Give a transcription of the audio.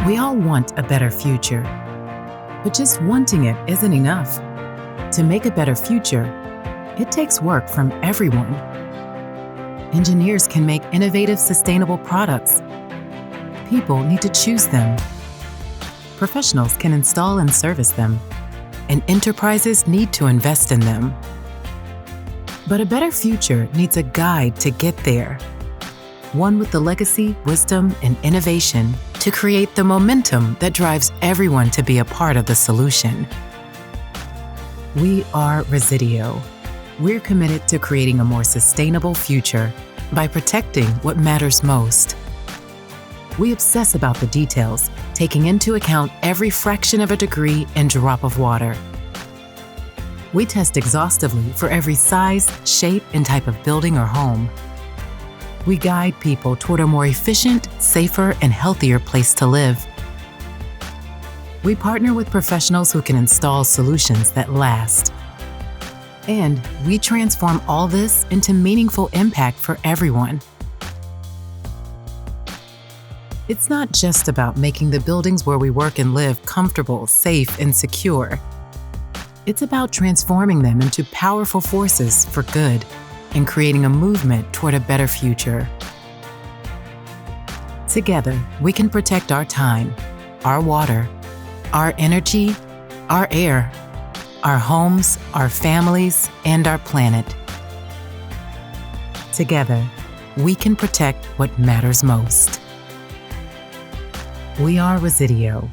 We all want a better future, but just wanting it isn't enough. To make a better future, it takes work from everyone. Engineers can make innovative, sustainable products. People need to choose them. Professionals can install and service them, and enterprises need to invest in them. But a better future needs a guide to get there. One with the legacy, wisdom, and innovation to create the momentum that drives everyone to be a part of the solution. We are Resideo. We're committed to creating a more sustainable future by protecting what matters most. We obsess about the details, taking into account every fraction of a degree and drop of water. We test exhaustively for every size, shape, and type of building or home. We guide people toward a more efficient, safer, and healthier place to live. We partner with professionals who can install solutions that last. And we transform all this into meaningful impact for everyone. It's not just about making the buildings where we work and live comfortable, safe, and secure. It's about transforming them into powerful forces for good and creating a movement toward a better future. Together, we can protect our time, our water, our energy, our air, our homes, our families, and our planet. Together, we can protect what matters most. We are Resideo.